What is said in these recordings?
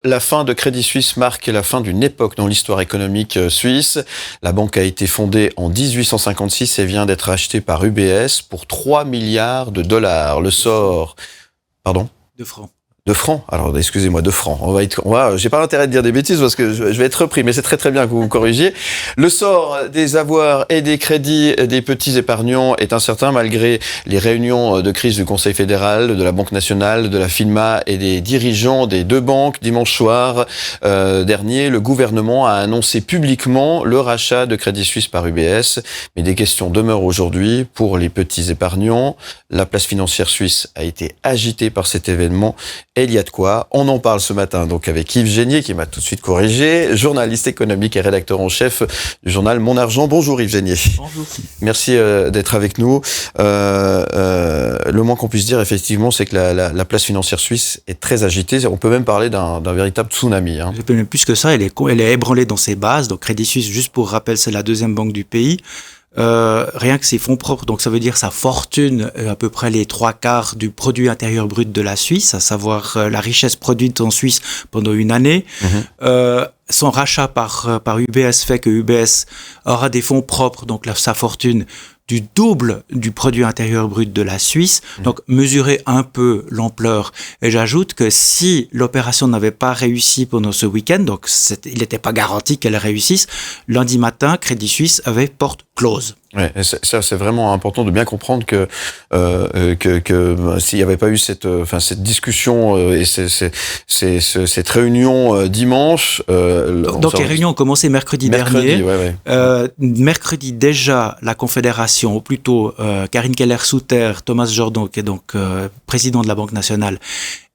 La fin de Crédit Suisse marque la fin d'une époque dans l'histoire économique suisse. La banque a été fondée en 1856 et vient d'être achetée par UBS pour 3 milliards de dollars. Le sort... Pardon ? De francs. De francs. Alors, excusez-moi, de francs. J'ai pas l'intérêt de dire des bêtises parce que je vais être repris, mais c'est très très bien que vous vous corrigiez. Le sort des avoirs et des crédits des petits épargnants est incertain malgré les réunions de crise du Conseil fédéral, de la Banque nationale, de la FINMA et des dirigeants des deux banques. Dimanche soir dernier, le gouvernement a annoncé publiquement le rachat de Crédit Suisse par UBS. Mais des questions demeurent aujourd'hui pour les petits épargnants. La place financière suisse a été agitée par cet événement. Et il y a de quoi. On en parle ce matin donc avec Yves Génier qui m'a tout de suite corrigé, journaliste économique et rédacteur en chef du journal Mon Argent. Bonjour Yves Génier. Bonjour. Merci d'être avec nous. Le moins qu'on puisse dire effectivement, c'est que la place financière suisse est très agitée. On peut même parler d'un véritable tsunami. Hein. Même plus que ça, elle est ébranlée dans ses bases. Donc Crédit Suisse, juste pour rappel, c'est la deuxième banque du pays. Rien que ses fonds propres, donc ça veut dire sa fortune, à peu près les 3/4 du produit intérieur brut de la Suisse, à savoir la richesse produite en Suisse pendant une année. Son rachat par UBS fait que UBS aura des fonds propres, donc sa fortune du double du produit intérieur brut de la Suisse. Donc, mesurer un peu l'ampleur. Et j'ajoute que si l'opération n'avait pas réussi pendant ce week-end, donc il n'était pas garanti qu'elle réussisse, lundi matin, Crédit Suisse avait porte close. Ouais, ça c'est vraiment important de bien comprendre que s'il n'y avait pas eu cette discussion et cette réunion dimanche. Donc les réunions ont commencé mercredi dernier. Ouais. Mercredi déjà, la Confédération, ou plutôt Karine Keller-Souter, Thomas Jordan, qui est donc président de la Banque nationale,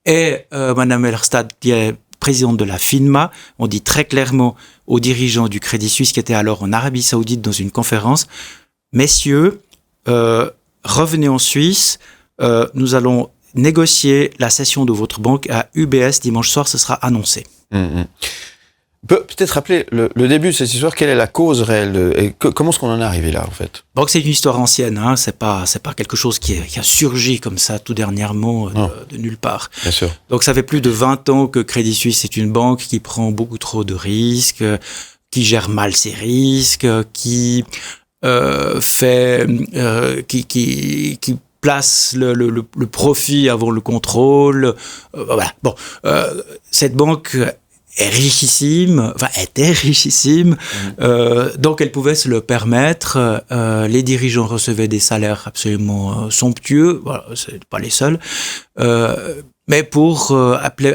et Madame Ellerstad, qui est présidente de la FINMA, ont dit très clairement aux dirigeants du Crédit Suisse qui étaient alors en Arabie Saoudite dans une conférence: messieurs, revenez en Suisse, nous allons négocier la cession de votre banque à UBS dimanche soir, ce sera annoncé. Peut-être rappeler le début de cette histoire, quelle est la cause réelle et comment est-ce qu'on en est arrivé là en fait? Donc c'est une histoire ancienne, hein, c'est pas quelque chose qui a surgi comme ça tout dernièrement de nulle part. Bien sûr. Donc ça fait plus de 20 ans que Crédit Suisse est une banque qui prend beaucoup trop de risques, qui gère mal ses risques, qui place le profit avant le contrôle. Voilà. Bon, cette banque était richissime, donc elle pouvait se le permettre. Les dirigeants recevaient des salaires absolument somptueux. Voilà, c'est pas les seuls. Mais pour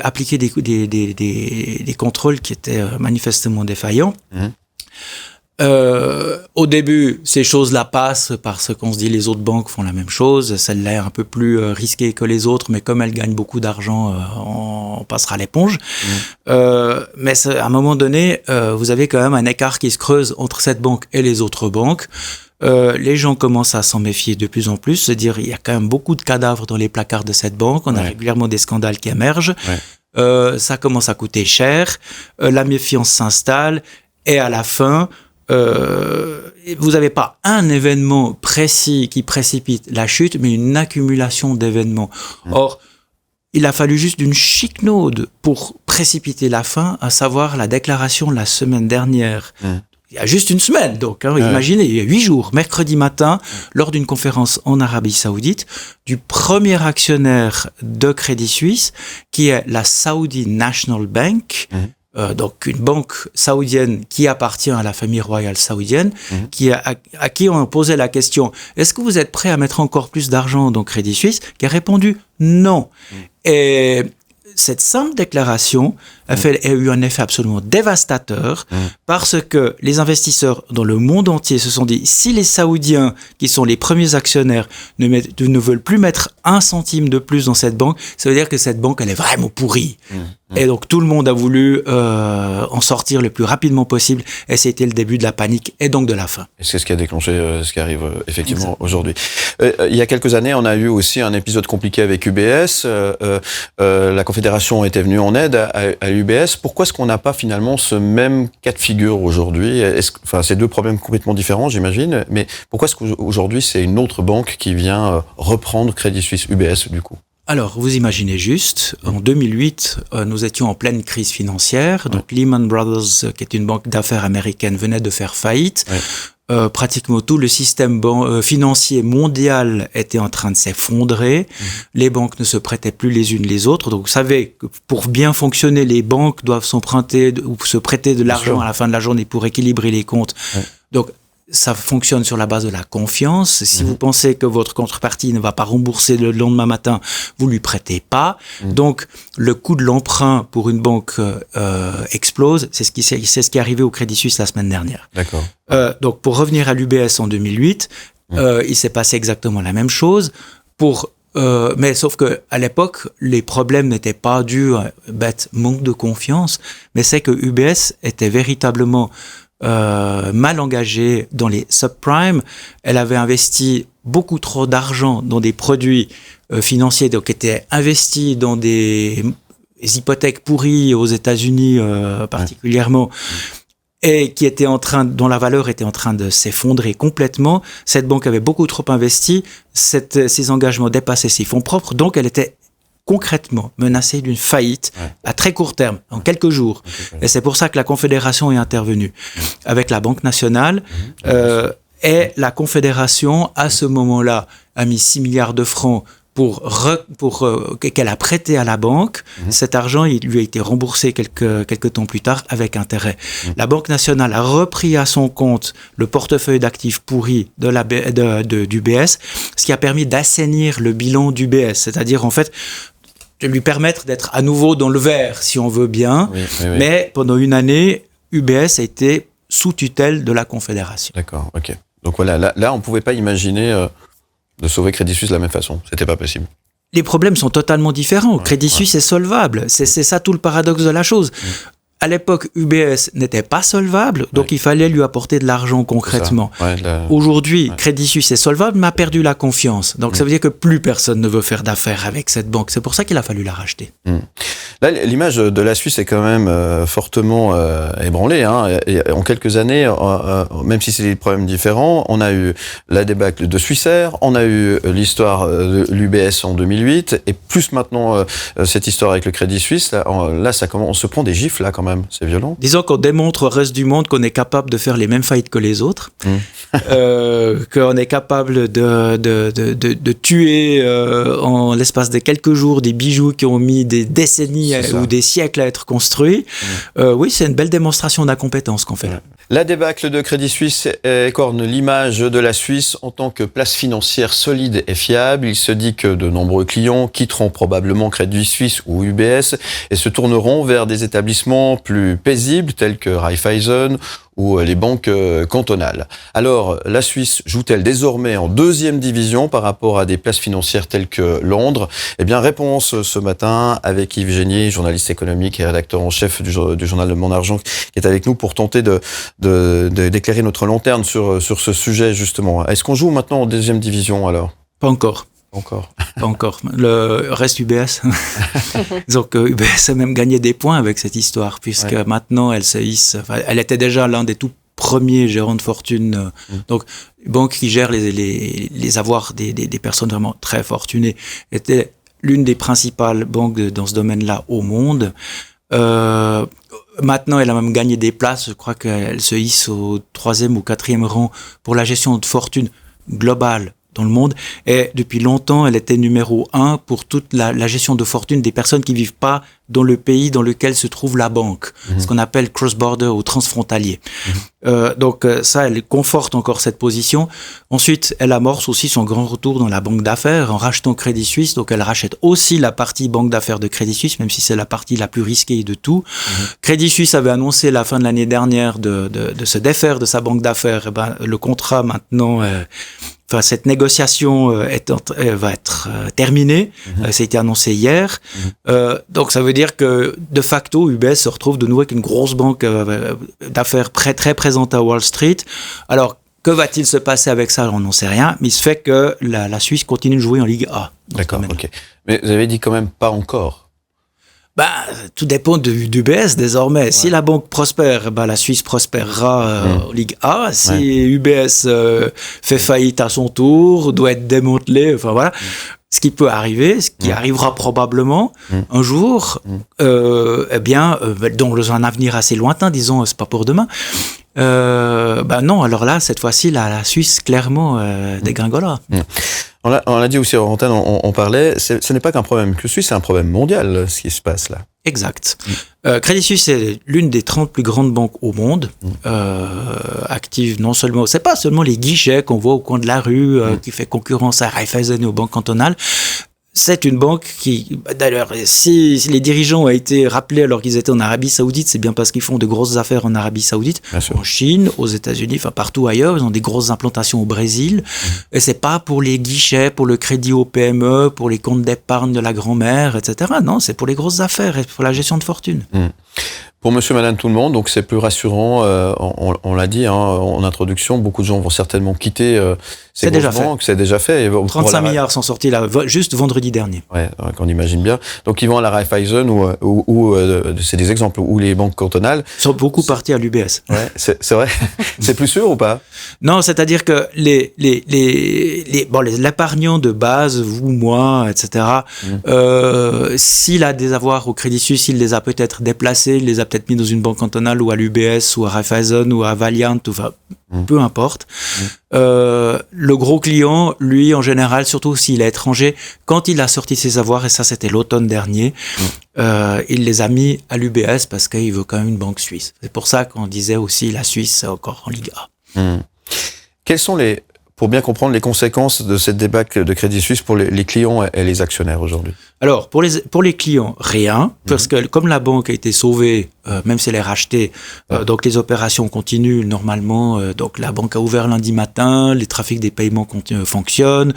appliquer des contrôles qui étaient manifestement défaillants. Au début, ces choses-là passent parce qu'on se dit les autres banques font la même chose. Celle-là est un peu plus risquée que les autres, mais comme elle gagne beaucoup d'argent, on passera l'éponge. Mais à un moment donné, vous avez quand même un écart qui se creuse entre cette banque et les autres banques. Les gens commencent à s'en méfier de plus en plus, se dire il y a quand même beaucoup de cadavres dans les placards de cette banque. On a régulièrement des scandales qui émergent. Ça commence à coûter cher. La méfiance s'installe et à la fin, vous n'avez pas un événement précis qui précipite la chute, mais une accumulation d'événements. Or, il a fallu juste une chiquenaude pour précipiter la fin, à savoir la déclaration la semaine dernière. Il y a juste une semaine, donc, imaginez, il y a 8 jours, mercredi matin, lors d'une conférence en Arabie Saoudite, du premier actionnaire de Crédit Suisse, qui est la Saudi National Bank, donc une banque saoudienne qui appartient à la famille royale saoudienne, à qui on posait la question: est-ce que vous êtes prêt à mettre encore plus d'argent dans Crédit Suisse? Qui a répondu non. Et cette simple déclaration a eu un effet absolument dévastateur parce que les investisseurs dans le monde entier se sont dit: si les Saoudiens, qui sont les premiers actionnaires, ne veulent plus mettre un centime de plus dans cette banque, ça veut dire que cette banque, elle est vraiment pourrie. Et donc tout le monde a voulu en sortir le plus rapidement possible, et c'était le début de la panique et donc de la fin. Et c'est ce qui a déclenché ce qui arrive effectivement aujourd'hui. Il y a quelques années, on a eu aussi un épisode compliqué avec UBS. La Confédération était venue en aide à UBS. Pourquoi est-ce qu'on n'a pas finalement ce même cas de figure aujourd'hui? C'est deux problèmes complètement différents, j'imagine, mais pourquoi est-ce qu'aujourd'hui c'est une autre banque qui vient reprendre Crédit Suisse, UBS du coup? Alors, vous imaginez juste, en 2008, nous étions en pleine crise financière. Donc, Lehman Brothers, qui est une banque d'affaires américaine, venait de faire faillite. Pratiquement tout le système financier mondial était en train de s'effondrer. Les banques ne se prêtaient plus les unes les autres. Donc, vous savez que pour bien fonctionner, les banques doivent s'emprunter ou se prêter de l'argent à la fin de la journée pour équilibrer les comptes. Donc, ça fonctionne sur la base de la confiance. Si vous pensez que votre contrepartie ne va pas rembourser le lendemain matin, vous lui prêtez pas. Donc, le coût de l'emprunt pour une banque explose. C'est ce qui est arrivé au Crédit Suisse la semaine dernière. D'accord. Donc, pour revenir à l'UBS en 2008, il s'est passé exactement la même chose. Mais sauf que à l'époque, les problèmes n'étaient pas dus à manque de confiance, mais c'est que UBS était véritablement mal engagée dans les subprimes. Elle avait investi beaucoup trop d'argent dans des produits financiers, donc étaient investis dans des hypothèques pourries aux États-Unis particulièrement, et dont la valeur était en train de s'effondrer complètement. Cette banque avait beaucoup trop investi, ses engagements dépassaient ses fonds propres, donc elle était concrètement menacée d'une faillite à très court terme, en quelques jours. Et c'est pour ça que la Confédération est intervenue avec la Banque nationale. Et la Confédération, à ce moment-là, a mis 6 milliards de francs qu'elle a prêté à la banque. Cet argent, il lui a été remboursé quelques temps plus tard avec intérêt. La Banque nationale a repris à son compte le portefeuille d'actifs pourris d'UBS, ce qui a permis d'assainir le bilan d'UBS, c'est-à-dire en fait de lui permettre d'être à nouveau dans le vert, si on veut bien. Mais pendant une année, UBS a été sous tutelle de la Confédération. D'accord, ok. Donc voilà, là on ne pouvait pas imaginer de sauver Crédit Suisse de la même façon. C'était pas possible. Les problèmes sont totalement différents. Crédit Suisse est solvable. C'est ça tout le paradoxe de la chose. À l'époque, UBS n'était pas solvable, donc il fallait lui apporter de l'argent concrètement. Aujourd'hui, Crédit Suisse est solvable, mais a perdu la confiance. Donc ça veut dire que plus personne ne veut faire d'affaires avec cette banque. C'est pour ça qu'il a fallu la racheter. Là, l'image de la Suisse est quand même fortement ébranlée. Et en quelques années, même si c'est des problèmes différents, on a eu la débâcle de Swissair, on a eu l'histoire de l'UBS en 2008, et plus maintenant cette histoire avec le Crédit Suisse. Là, ça commence, on se prend des gifles là quand même. C'est violent. Disons qu'on démontre au reste du monde qu'on est capable de faire les mêmes faillites que les autres, qu'on est capable de tuer en l'espace de quelques jours des bijoux qui ont mis des décennies ou des siècles à être construits. Oui, c'est une belle démonstration d'incompétence qu'on fait. La débâcle de Crédit Suisse écorne l'image de la Suisse en tant que place financière solide et fiable. Il se dit que de nombreux clients quitteront probablement Crédit Suisse ou UBS et se tourneront vers des établissements plus paisibles tels que Raiffeisen ou les banques cantonales. Alors, la Suisse joue-t-elle désormais en deuxième division par rapport à des places financières telles que Londres ? Eh bien, réponse ce matin avec Yves Génier, journaliste économique et rédacteur en chef du journal de Mon Argent, qui est avec nous pour tenter d'éclairer notre lanterne sur ce sujet, justement. Est-ce qu'on joue maintenant en deuxième division, alors ? Pas encore. Pas encore. Le reste UBS. Donc UBS a même gagné des points avec cette histoire, puisque maintenant elle se hisse. Elle était déjà l'un des tout premiers gérants de fortune. Donc, banque qui gère les avoirs des personnes vraiment très fortunées, était l'une des principales banques dans ce domaine-là au monde. Maintenant, elle a même gagné des places. Je crois qu'elle se hisse au 3e ou 4e rang pour la gestion de fortune globale dans le monde, et depuis longtemps, elle était numéro 1 pour toute la gestion de fortune des personnes qui vivent pas dans le pays dans lequel se trouve la banque, ce qu'on appelle cross-border ou transfrontalier. Donc ça, elle conforte encore cette position. Ensuite, elle amorce aussi son grand retour dans la banque d'affaires en rachetant Crédit Suisse. Donc elle rachète aussi la partie banque d'affaires de Crédit Suisse, même si c'est la partie la plus risquée de tout. Crédit Suisse avait annoncé la fin de l'année dernière de se défaire de sa banque d'affaires. Et ben, le contrat maintenant... cette négociation va être terminée. Ça a été annoncé hier. Donc, ça veut dire que, de facto, UBS se retrouve de nouveau avec une grosse banque d'affaires très présente à Wall Street. Alors, que va-t-il se passer avec ça ? On n'en sait rien. Mais il se fait que la Suisse continue de jouer en Ligue A. D'accord, ok. Mais vous avez dit quand même pas encore. Tout dépend d'UBS désormais. Ouais. Si la banque prospère, la Suisse prospérera en Ligue A. Si UBS fait faillite à son tour, doit être démantelé, enfin voilà. ce qui peut arriver, ce qui arrivera probablement un jour, dans un avenir assez lointain, disons, c'est pas pour demain. Non, alors là, cette fois-ci, la Suisse, clairement, dégringolera. On l'a dit aussi en antenne, on parlait, ce n'est pas qu'un problème que suisse, c'est un problème mondial, ce qui se passe là. Exact. Crédit Suisse est l'une des 30 plus grandes banques au monde, active non seulement, c'est pas seulement les guichets qu'on voit au coin de la rue, qui fait concurrence à Raiffeisen et aux banques cantonales. C'est une banque qui, d'ailleurs, si les dirigeants ont été rappelés alors qu'ils étaient en Arabie Saoudite, c'est bien parce qu'ils font de grosses affaires en Arabie Saoudite, en Chine, aux États-Unis, enfin partout ailleurs. Ils ont des grosses implantations au Brésil. Et c'est pas pour les guichets, pour le crédit aux PME, pour les comptes d'épargne de la grand-mère, etc. Non, c'est pour les grosses affaires et pour la gestion de fortune. Pour monsieur, madame, tout le monde, donc c'est plus rassurant. On l'a dit en introduction, beaucoup de gens vont certainement quitter ces grosses banques. C'est déjà fait. Et 35 milliards sont sortis là, juste vendredi dernier. Ouais, on imagine bien. Donc ils vont à la Raiffeisen ou c'est des exemples où les banques cantonales sont beaucoup partis à l'UBS. Ouais, c'est vrai. C'est plus sûr ou pas? Non, c'est-à-dire que l'épargnant de base, vous, moi, etc. S'il a des avoirs au Crédit Suisse, il les a peut-être déplacés, il les a peut-être mis dans une banque cantonale ou à l'UBS ou à Raiffeisen ou à Valiant, enfin, peu importe. Le gros client, lui, en général, surtout s'il est étranger, quand il a sorti ses avoirs, et ça c'était l'automne dernier, il les a mis à l'UBS parce qu'il veut quand même une banque suisse. C'est pour ça qu'on disait aussi la Suisse c'est encore en Ligue A. Quelles sont pour bien comprendre les conséquences de cette débâcle de Crédit Suisse pour les clients et les actionnaires aujourd'hui? Alors, pour les clients, rien, parce que comme la banque a été sauvée, même si elle est rachetée, donc les opérations continuent normalement, donc la banque a ouvert lundi matin, les trafics des paiements fonctionnent,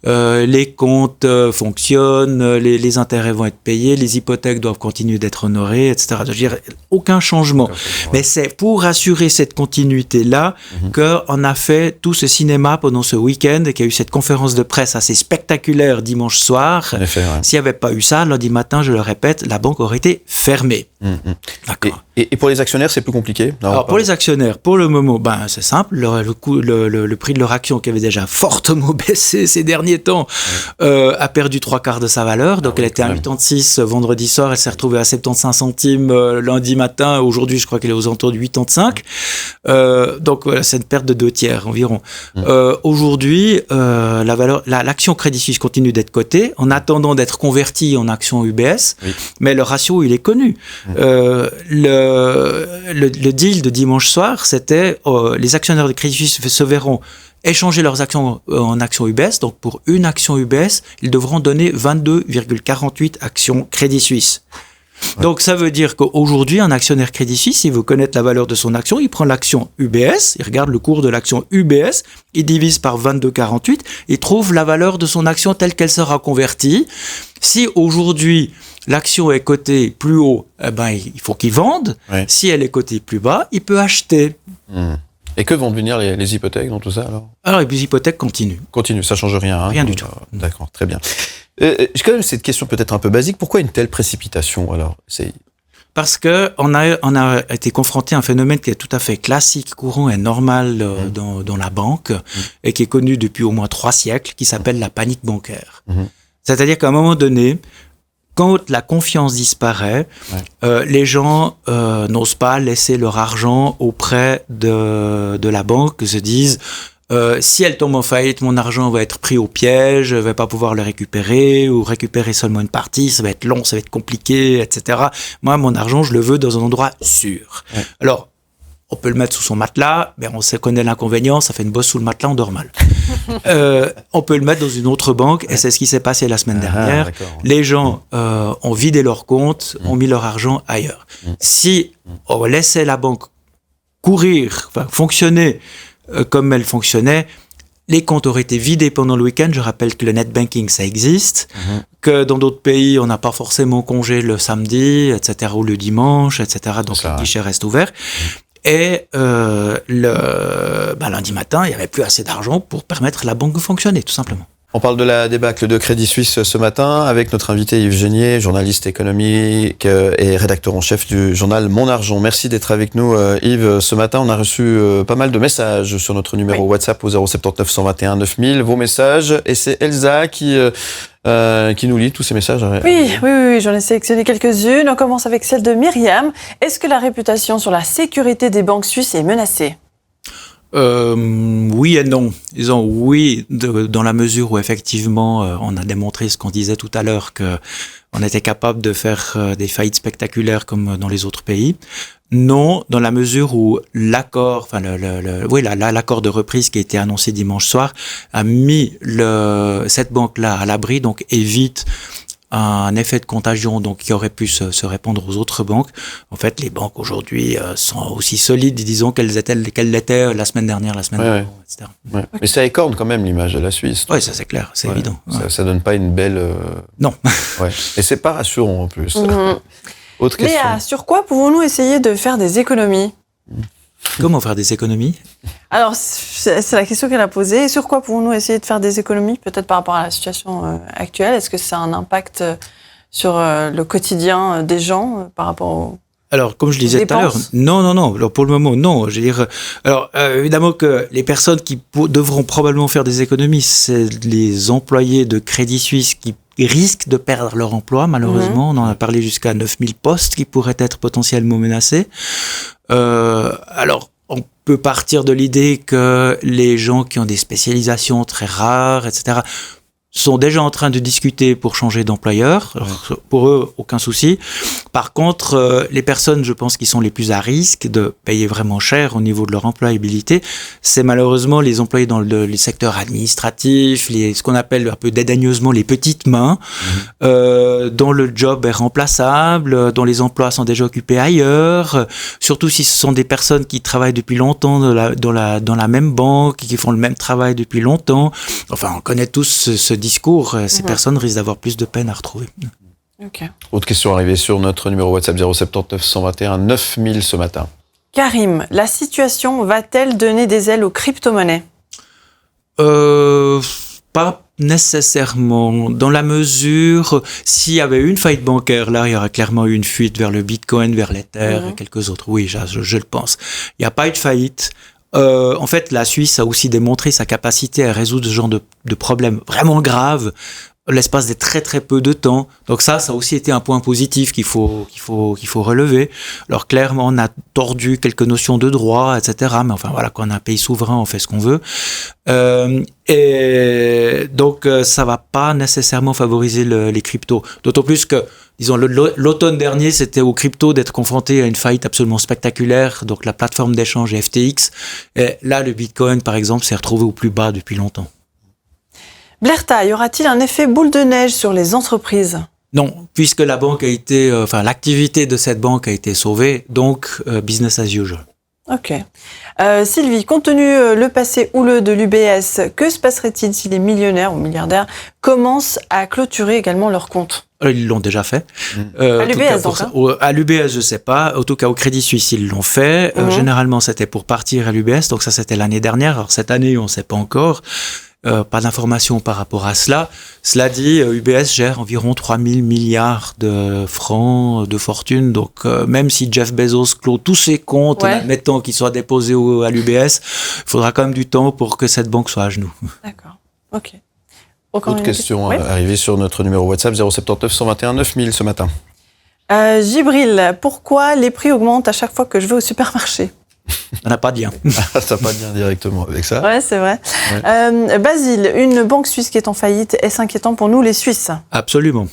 les comptes fonctionnent, les intérêts vont être payés, les hypothèques doivent continuer d'être honorées, etc. Je veux dire, aucun changement. Mais c'est pour assurer cette continuité-là qu'on a fait tout ce cinéma pendant ce week-end et qu'il y a eu cette conférence de presse assez spectaculaire dimanche soir. En effet, ouais. S'il n'y avait pas eu ça, lundi matin, je le répète, la banque aurait été fermée. D'accord. Et pour les actionnaires, c'est plus compliqué? Alors, pour les actionnaires, pour le moment, c'est simple. Le prix de leur action, qui avait déjà fortement baissé ces derniers temps, a perdu 3/4 de sa valeur. Donc, elle était à 86 vendredi soir. Elle s'est retrouvée à 75 centimes lundi matin. Aujourd'hui, je crois qu'elle est aux alentours de 85. Donc, voilà, c'est une perte de 2/3 environ. Aujourd'hui, l'action Crédit Suisse continue d'être cotée en attendant d'être convertie en action UBS. Mais le ratio, il est connu. Le deal de dimanche soir, c'était les actionnaires de Crédit Suisse se verront échanger leurs actions en actions UBS. Donc, pour une action UBS, ils devront donner 22,48 actions Crédit Suisse. Donc, ça veut dire qu'aujourd'hui, un actionnaire Crédit Suisse, s'il veut connaître la valeur de son action, il prend l'action UBS, il regarde le cours de l'action UBS, il divise par 22,48, il trouve la valeur de son action telle qu'elle sera convertie. Si aujourd'hui, l'action est cotée plus haut, il faut qu'il vende. Si elle est cotée plus bas, il peut acheter. Et que vont devenir les hypothèques dans tout ça alors? Alors, les hypothèques continuent. Continuent, ça change rien. Rien du tout. D'accord, très bien. J'ai quand même cette question peut-être un peu basique. Pourquoi une telle précipitation alors? Parce que on a été confronté à un phénomène qui est tout à fait classique, courant et normal dans la banque et qui est connu depuis au moins 3 siècles, qui s'appelle la panique bancaire. C'est-à-dire qu'à un moment donné, quand la confiance disparaît, les gens n'osent pas laisser leur argent auprès de la banque, se disent si elle tombe en faillite, mon argent va être pris au piège, je ne vais pas pouvoir le récupérer ou récupérer seulement une partie, ça va être long, ça va être compliqué, etc. Moi, mon argent, je le veux dans un endroit sûr. Alors, on peut le mettre sous son matelas, mais on connaît l'inconvénient, ça fait une bosse sous le matelas, on dort mal. On peut le mettre dans une autre banque, et c'est ce qui s'est passé la semaine dernière. Les gens ont vidé leur compte, ont mis leur argent ailleurs. Si on laissait la banque fonctionner comme elle fonctionnait, les comptes auraient été vidés pendant le week-end. Je rappelle que le net banking, ça existe, que dans d'autres pays, on n'a pas forcément congé le samedi, etc., ou le dimanche, etc., donc les guichets restent ouverts. Et lundi matin, il n'y avait plus assez d'argent pour permettre à la banque de fonctionner, tout simplement. On parle de la débâcle de Crédit Suisse ce matin avec notre invité Yves Genier, journaliste économique et rédacteur en chef du journal Mon Argent. Merci d'être avec nous Yves. Ce matin, on a reçu pas mal de messages sur notre numéro WhatsApp au 079 121 9000. Vos messages, et c'est Elsa qui nous lit tous ces messages. Oui, j'en ai sélectionné quelques-unes. On commence avec celle de Myriam. Est-ce que la réputation sur la sécurité des banques suisses est menacée ? Oui et non. Disons oui, dans la mesure où effectivement on a démontré ce qu'on disait tout à l'heure, que on était capable de faire des faillites spectaculaires comme dans les autres pays. Non, dans la mesure où l'accord de reprise qui a été annoncé dimanche soir a mis cette banque-là à l'abri, donc évite un effet de contagion donc qui aurait pu se répandre aux autres banques. En fait, les banques aujourd'hui sont aussi solides, disons, qu'elles l'étaient la semaine dernière, etc. Ouais. Mais ça écorne quand même l'image de la Suisse. Oui, ça c'est clair, c'est évident. Ça donne pas une belle... Non. Ouais. Et c'est pas rassurant en plus. Autre question. Léa, sur quoi pouvons-nous essayer de faire des économies ? Comment faire des économies ? Alors, c'est la question qu'elle a posée. Sur quoi pouvons-nous essayer de faire des économies, peut-être par rapport à la situation actuelle ? Est-ce que ça a un impact sur le quotidien des gens par rapport aux... Alors, comme je disais tout à l'heure, non. Alors, pour le moment, non. Je veux dire, alors, évidemment que les personnes qui devront probablement faire des économies, c'est les employés de Crédit Suisse qui risquent de perdre leur emploi, malheureusement. On en a parlé jusqu'à 9000 postes qui pourraient être potentiellement menacés. Alors, on peut partir de l'idée que les gens qui ont des spécialisations très rares, etc., sont déjà en train de discuter pour changer d'employeur. Alors, pour eux, aucun souci. Par contre, les personnes, je pense, qui sont les plus à risque de payer vraiment cher au niveau de leur employabilité, c'est malheureusement les employés dans les secteurs administratifs, ce qu'on appelle un peu dédaigneusement les petites mains, dont le job est remplaçable, dont les emplois sont déjà occupés ailleurs, surtout si ce sont des personnes qui travaillent depuis longtemps dans la même banque, qui font le même travail depuis longtemps. Enfin, on connaît tous ce discours, ces personnes risquent d'avoir plus de peine à retrouver. Okay. Autre question arrivée sur notre numéro WhatsApp 079 121 9000 ce matin. Karim, la situation va-t-elle donner des ailes aux crypto-monnaies ? Pas nécessairement. Dans la mesure, s'il y avait eu une faillite bancaire, là, il y aurait clairement eu une fuite vers le Bitcoin, vers l'Ether et quelques autres. Oui, je le pense. Il n'y a pas eu de faillite. En fait, la Suisse a aussi démontré sa capacité à résoudre ce genre de problèmes vraiment graves l'espace de très très peu de temps. Donc ça a aussi été un point positif qu'il faut relever. Alors clairement, on a tordu quelques notions de droit, etc. Mais enfin voilà, quand on a un pays souverain, on fait ce qu'on veut. Et donc ça va pas nécessairement favoriser les cryptos. D'autant plus que, disons, l'automne dernier, c'était aux cryptos d'être confronté à une faillite absolument spectaculaire. Donc la plateforme d'échange FTX. Et là, le Bitcoin, par exemple, s'est retrouvé au plus bas depuis longtemps. Blerta, y aura-t-il un effet boule de neige sur les entreprises ? Non, puisque la banque l'activité de cette banque a été sauvée, donc business as usual. Ok. Sylvie, compte tenu le passé houleux de l'UBS, que se passerait-il si les millionnaires ou milliardaires commencent à clôturer également leurs comptes ? Ils l'ont déjà fait. À l'UBS, donc, à l'UBS, je sais pas. En tout cas, au Crédit Suisse, ils l'ont fait. Généralement, c'était pour partir à l'UBS. Donc ça, c'était l'année dernière. Alors cette année, on ne sait pas encore. Pas d'informations par rapport à cela. Cela dit, UBS gère environ 3000 milliards de francs de fortune. Donc, même si Jeff Bezos clôt tous ses comptes, admettons qu'ils soient déposés à l'UBS, il faudra quand même du temps pour que cette banque soit à genoux. D'accord. Ok. Autre question arrivée sur notre numéro WhatsApp 079 121 9000 ce matin. Gibril, pourquoi les prix augmentent à chaque fois que je vais au supermarché ? Ça n'a pas de lien. Ça n'a pas de lien directement avec ça. Ouais, c'est vrai. Ouais. Basile, une banque suisse qui est en faillite, est-ce inquiétant pour nous, les Suisses ? Absolument.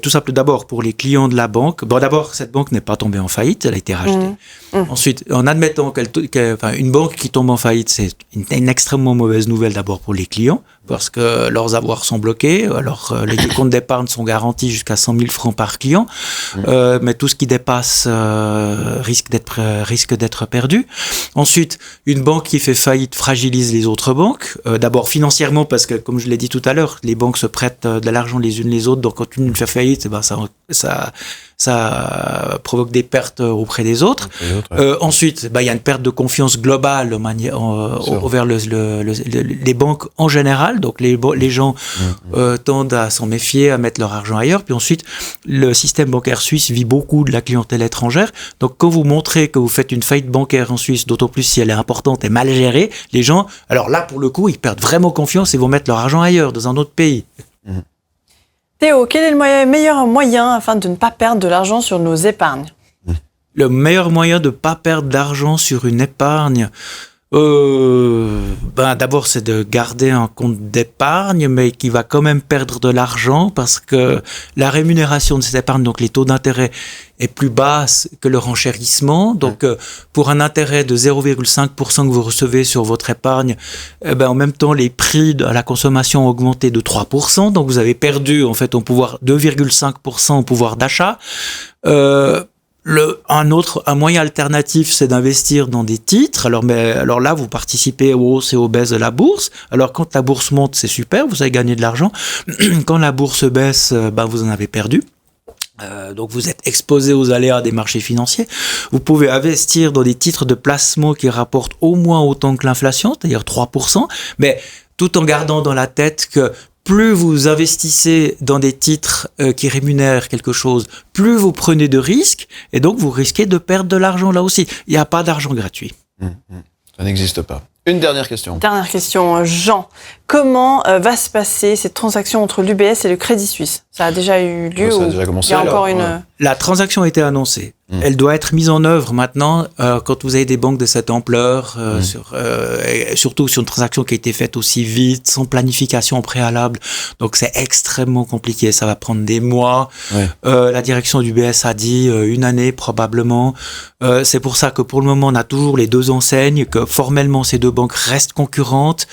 Tout simple d'abord pour les clients de la banque. Bon, d'abord, cette banque n'est pas tombée en faillite, elle a été rachetée. Ensuite, en admettant une banque qui tombe en faillite, c'est une extrêmement mauvaise nouvelle d'abord pour les clients, parce que leurs avoirs sont bloqués, alors les comptes d'épargne sont garantis jusqu'à 100 000 francs par client, mais tout ce qui dépasse risque d'être perdu. Ensuite, une banque qui fait faillite fragilise les autres banques, d'abord financièrement, parce que, comme je l'ai dit tout à l'heure, les banques se prêtent de l'argent les unes les autres, donc quand une fait faillite, ça ça provoque des pertes auprès des autres. Ensuite, il y a une perte de confiance globale envers les banques en général. Donc les gens tendent à s'en méfier, à mettre leur argent ailleurs. Puis ensuite, le système bancaire suisse vit beaucoup de la clientèle étrangère. Donc quand vous montrez que vous faites une faillite bancaire en Suisse, d'autant plus si elle est importante et mal gérée, les gens, alors là pour le coup, ils perdent vraiment confiance et vont mettre leur argent ailleurs, dans un autre pays. Théo, quel est le meilleur moyen afin de ne pas perdre de l'argent sur nos épargnes? Le meilleur moyen de ne pas perdre d'argent sur une épargne, d'abord c'est de garder un compte d'épargne, mais qui va quand même perdre de l'argent parce que la rémunération de cette épargne, donc les taux d'intérêt, est plus basse que le renchérissement. Donc pour un intérêt de 0,5% que vous recevez sur votre épargne, en même temps les prix à la consommation ont augmenté de 3%, donc vous avez perdu en fait 2,5% en pouvoir d'achat. Un moyen alternatif, c'est d'investir dans des titres. Alors là, vous participez aux hausses et aux baisses de la bourse. Alors quand la bourse monte, c'est super, vous avez gagné de l'argent. Quand la bourse baisse, vous en avez perdu. Donc vous êtes exposé aux aléas des marchés financiers. Vous pouvez investir dans des titres de placement qui rapportent au moins autant que l'inflation, c'est-à-dire 3%, mais tout en gardant dans la tête que plus vous investissez dans des titres qui rémunèrent quelque chose, plus vous prenez de risques, et donc vous risquez de perdre de l'argent là aussi. Il n'y a pas d'argent gratuit. Ça n'existe pas. Une dernière question. Dernière question, Jean. Comment va se passer cette transaction entre l'UBS et le Crédit Suisse? Ça a déjà eu lieu Ça a ou déjà commencé. il y a encore une... La transaction a été annoncée. Elle doit être mise en œuvre maintenant quand vous avez des banques de cette ampleur, surtout sur une transaction qui a été faite aussi vite, sans planification préalable. Donc c'est extrêmement compliqué, ça va prendre des mois. La direction du BS a dit une année probablement. C'est pour ça que pour le moment on a toujours les deux enseignes, que formellement ces deux banques restent concurrentes,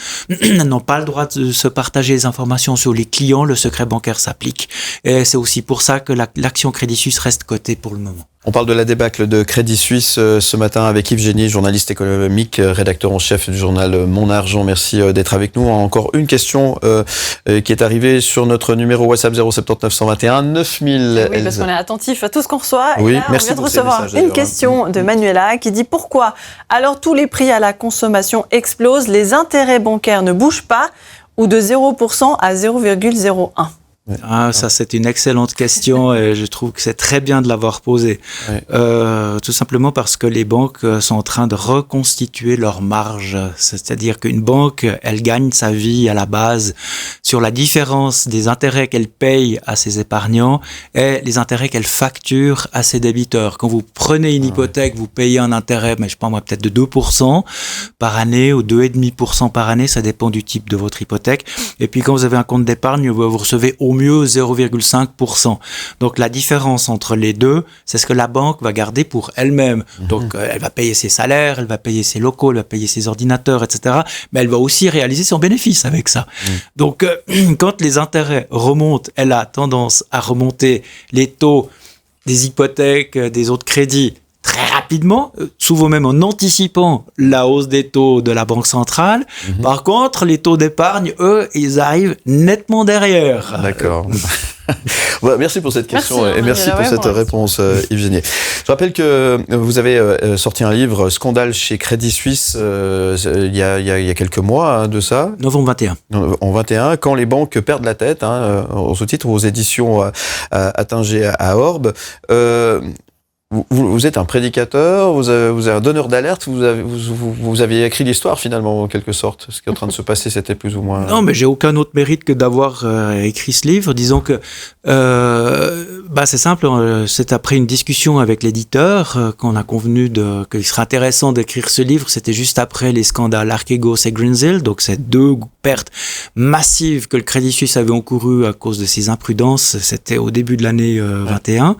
n'ont pas le droit de se partager les informations sur les clients, le secret bancaire s'applique. Et c'est aussi pour ça que l'action Crédit Suisse reste cotée pour le moment. On parle de la débâcle de Crédit Suisse ce matin avec Yves Génier, journaliste économique, rédacteur en chef du journal Mon Argent. Merci d'être avec nous. Encore une question qui est arrivée sur notre numéro WhatsApp 079 121 9000. Oui, parce qu'on est attentif à tout ce qu'on reçoit. Oui, et là, merci on vient de pour ces recevoir messages, une d'ailleurs. question de Manuela qui dit pourquoi alors tous les prix à la consommation explosent, les intérêts bancaires ne bougent pas ou de 0% à 0,01. Ça c'est une excellente question et je trouve que c'est très bien de l'avoir posée. Tout simplement parce que les banques sont en train de reconstituer leur marge. C'est-à-dire qu'une banque, elle gagne sa vie à la base sur la différence des intérêts qu'elle paye à ses épargnants et les intérêts qu'elle facture à ses débiteurs. Quand vous prenez une hypothèque, vous payez un intérêt, mais je pense moi peut-être de 2% par année ou 2,5% par année, ça dépend du type de votre hypothèque. Et puis quand vous avez un compte d'épargne, vous recevez au mieux 0,5%. Donc la différence entre les deux, c'est ce que la banque va garder pour elle-même. Donc elle va payer ses salaires, elle va payer ses locaux, elle va payer ses ordinateurs, etc. Mais elle va aussi réaliser son bénéfice avec ça. Donc quand les intérêts remontent, elle a tendance à remonter les taux des hypothèques, des autres crédits très rapidement, souvent même en anticipant la hausse des taux de la Banque centrale. Par contre, les taux d'épargne, eux, ils arrivent nettement derrière. D'accord. Merci pour cette question et merci pour cette réponse, Yves Génier. Je rappelle que vous avez sorti un livre, Scandale chez Crédit Suisse, il y a quelques mois de ça. Novembre 21. En 21, quand les banques perdent la tête, au sous-titre aux éditions Attinger à Orbe. Vous êtes un prédicateur, vous avez un donneur d'alerte, vous aviez écrit l'histoire finalement en quelque sorte. Ce qui est en train de se passer, c'était plus ou moins... Non, mais j'ai aucun autre mérite que d'avoir écrit ce livre. Disons que c'est simple, c'est après une discussion avec l'éditeur qu'on a convenu qu'il serait intéressant d'écrire ce livre. C'était juste après les scandales Archegos et Greensill, donc c'est deux pertes massives que le Crédit Suisse avait encourues à cause de ses imprudences. C'était au début de l'année 21.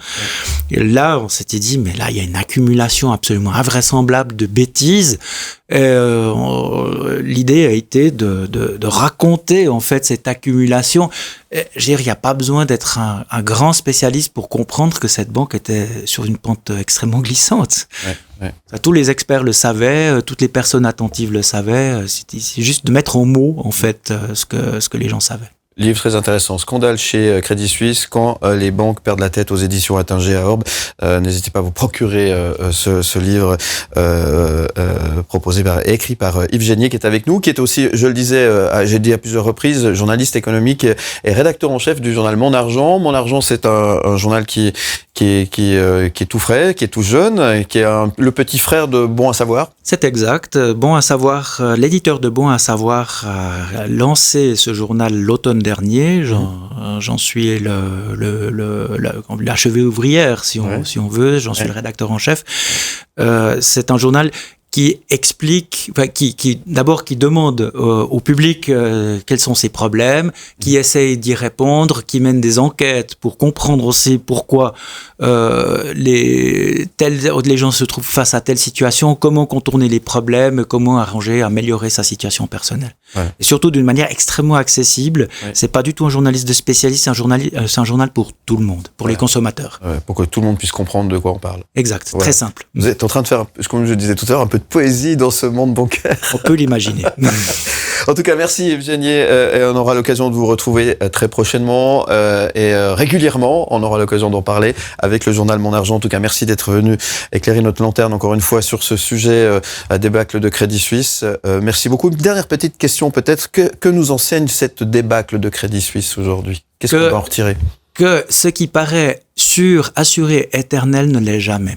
Et là, on s'était dit, mais là, il y a une accumulation absolument invraisemblable de bêtises. L'idée a été de raconter, en fait, cette accumulation. Je veux dire, il n'y a pas besoin d'être un grand spécialiste pour comprendre que cette banque était sur une pente extrêmement glissante. Ça, tous les experts le savaient, toutes les personnes attentives le savaient. C'est juste de mettre en mots, en fait, ce que les gens savaient. Livre très intéressant. Scandale chez Crédit Suisse, quand les banques perdent la tête, aux éditions Attinger à Orbe. N'hésitez pas à vous procurer ce livre écrit par Yves Génier, qui est avec nous, qui est aussi, je le disais, j'ai dit à plusieurs reprises, journaliste économique et rédacteur en chef du journal Mon Argent. Mon Argent, c'est un journal qui est tout frais, qui est tout jeune, qui est le petit frère de Bon à Savoir. C'est exact. Bon à Savoir, l'éditeur de Bon à Savoir a lancé ce journal l'automne dernier. J'en suis la cheville ouvrière, si on veut. J'en suis le rédacteur en chef. C'est un journal qui explique, qui demande au public quels sont ses problèmes, qui essaye d'y répondre, qui mène des enquêtes pour comprendre aussi pourquoi les gens se trouvent face à telle situation, comment contourner les problèmes, comment améliorer sa situation personnelle. Ouais. Et surtout d'une manière extrêmement accessible. Ouais. C'est pas du tout un journaliste de spécialiste, c'est un journal pour tout le monde, pour les consommateurs. Ouais, pour que tout le monde puisse comprendre de quoi on parle. Exact, très simple. Vous êtes en train de faire, comme je disais tout à l'heure, un peu de poésie dans ce monde bancaire. On peut l'imaginer. En tout cas, merci Yves Génier, et on aura l'occasion de vous retrouver très prochainement et régulièrement. On aura l'occasion d'en parler avec le journal Mon Argent. En tout cas, merci d'être venu éclairer notre lanterne encore une fois sur ce sujet débâcle de Crédit Suisse. Merci beaucoup. Une dernière petite question peut-être. Que nous enseigne cette débâcle de Crédit Suisse aujourd'hui? Qu'est-ce qu'on va en retirer? Que ce qui paraît sûr, assuré, éternel ne l'est jamais.